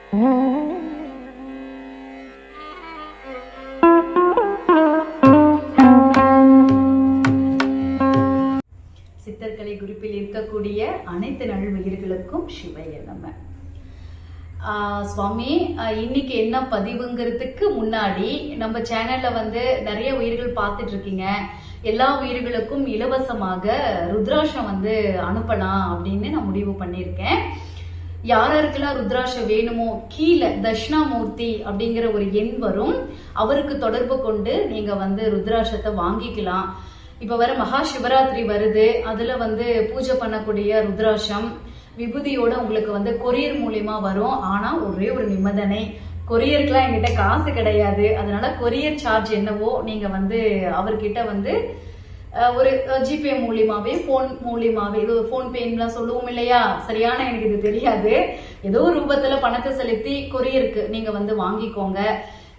சித்தர்கலை குரூப்பில் இருக்கக்கூடிய அனைத்து நல்வுயிர்களுக்கும் சிவைய நம. சுவாமி, இன்னைக்கு என்ன பதிவுங்கிறதுக்கு முன்னாடி நம்ம சேனல்ல நிறைய உயிர்கள் பார்த்துட்டு இருக்கீங்க. எல்லா உயிர்களுக்கும் இலவசமாக ருத்ராட்சம் அனுப்பலாம் அப்படின்னு நான் முடிவு பண்ணியிருக்கேன். யாருக்கெல்லாம் ருத்ராட்சம் வேணுமோ கீழே தட்சிணாமூர்த்தி அப்படிங்கிற ஒரு எண் வரும், அவருக்கு தொடர்பு கொண்டு நீங்க ருத்ராட்சத்தை வாங்கிக்கலாம். இப்ப வர மகா சிவராத்திரி வருது, அதுல பூஜை பண்ணக்கூடிய ருத்ராட்சம் விபூதியோட உங்களுக்கு கொரியர் மூலியமா வரும். ஆனா ஒரே ஒரு நிபந்தனை, கொரியருக்குலாம் என்கிட்ட காசு கிடையாது. அதனால கொரியர் சார்ஜ் என்னவோ நீங்க அவர்கிட்ட ஒரு ஜிபே மூலியமாவே போன் மூலியமாவே, இது போன் பேன்லாம் சொல்லுவோம் இல்லையா, சரியான எனக்கு இது தெரியாது, ஏதோ ரூபத்துல பணத்தை செலுத்தி கொரியருக்கு நீங்க வாங்கிக்கோங்க.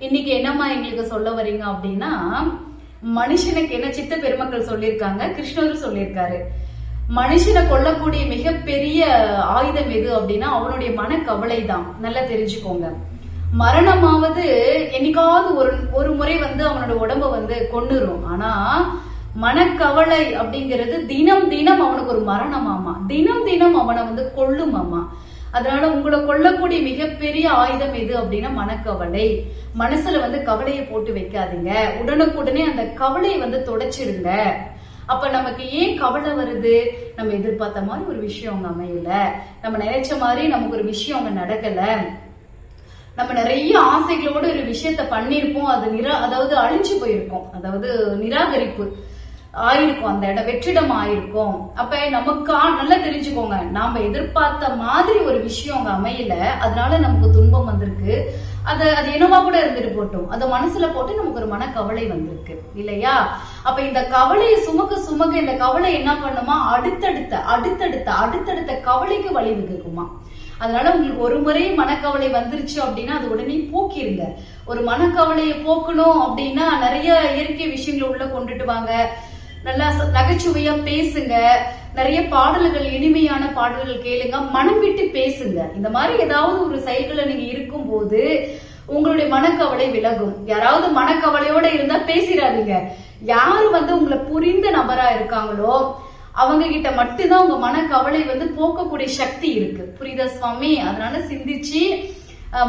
இன்னைக்கு என்னம்மா எங்களுக்கு சொல்ல வரீங்க அப்படின்னா, மனுஷனுக்கு என்ன சித்த பெருமக்கள் சொல்லியிருக்காங்க, கிருஷ்ணரும் சொல்லியிருக்காரு, மனுஷனை கொல்லக்கூடிய மிகப்பெரிய ஆயுதம் எது அப்படின்னா அவனுடைய மனக்கவலை தான். நல்லா தெரிஞ்சுக்கோங்க. மரணமாவது என்னைக்காவது ஒரு முறை அவனோட உடம்ப கொன்னுரும். ஆனா மனக்கவலை அப்படிங்கிறது தினம் தினம் அவனுக்கு ஒரு மரணமாமா, தினம் தினம் அவனை கொல்லுமாமா. அதனால உங்களை கொல்லக்கூடிய மிகப்பெரிய ஆயுதம் எது அப்படின்னா மனக்கவலை. மனசுல கவலையை போட்டு வைக்காதீங்க, உடனுக்குடனே அந்த கவலையை தொடச்சிருங்க. அப்ப நமக்கு ஏன் கவலை வருது? நம்ம எதிர்பார்த்த மாதிரி ஒரு விஷயம் அங்க அமையல, நம்ம நினைச்ச மாதிரி நமக்கு ஒரு விஷயம் அங்க நடக்கல, நம்ம நிறைய ஆசைகளோட ஒரு விஷயத்த பண்ணிருப்போம், அது அதாவது அழிஞ்சு போயிருக்கோம், அதாவது நிராகரிப்பு ஆயிருக்கும், அந்த இடம் வெற்றிடம் ஆயிருக்கும். அப்ப நமக்கு நல்லா தெரிஞ்சுக்கோங்க, நாம எதிர்பார்த்த மாதிரி ஒரு விஷயம் அங்க அமையல, அதனால நமக்கு துன்பம் வந்திருக்கு. அது என்னவா கூட இருந்துட்டு போட்டோம், அதை மனசுல போட்டு நமக்கு ஒரு மனக்கவலை வந்திருக்கு இல்லையா? அப்ப இந்த கவலையை சுமக்க இந்த கவலை என்ன பண்ணுமா, அடுத்தடுத்த கவலைக்கு வழிவகுக்குமா. அதனால உங்களுக்கு ஒரு முறை மனக்கவலை வந்துருச்சு அப்படின்னா அது உடனே போக்கிருங்க. ஒரு மனக்கவலையை போக்கணும் அப்படின்னா நிறைய இயற்கை விஷயங்களை உள்ள கொண்டுட்டு வாங்க, நல்லா நகைச்சுவையா பேசுங்க, நிறைய பாடல்கள், இனிமையான பாடல்கள் கேளுங்க, மனம் விட்டு பேசுங்க. இந்த மாதிரி ஏதாவது ஒரு செயல்களை நீங்க இருக்கும் போது உங்களுடைய மனக்கவலை விலகும். யாராவது மனக்கவலையோட இருந்தா பேசிடாதீங்க. யாரு உங்களை புரிந்த நபரா இருக்காங்களோ அவங்க கிட்ட மட்டும்தான் உங்க மனக்கவலை போக்கக்கூடிய சக்தி இருக்கு. புரியுதா சுவாமி? அதனால சிந்திச்சு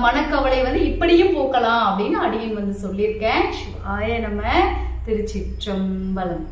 மனக்கவலை இப்படியும் போக்கலாம் அப்படின்னு அடியன் சொல்லியிருக்கேன். சிவாய நம. திருச்சிற்றம்பலம்.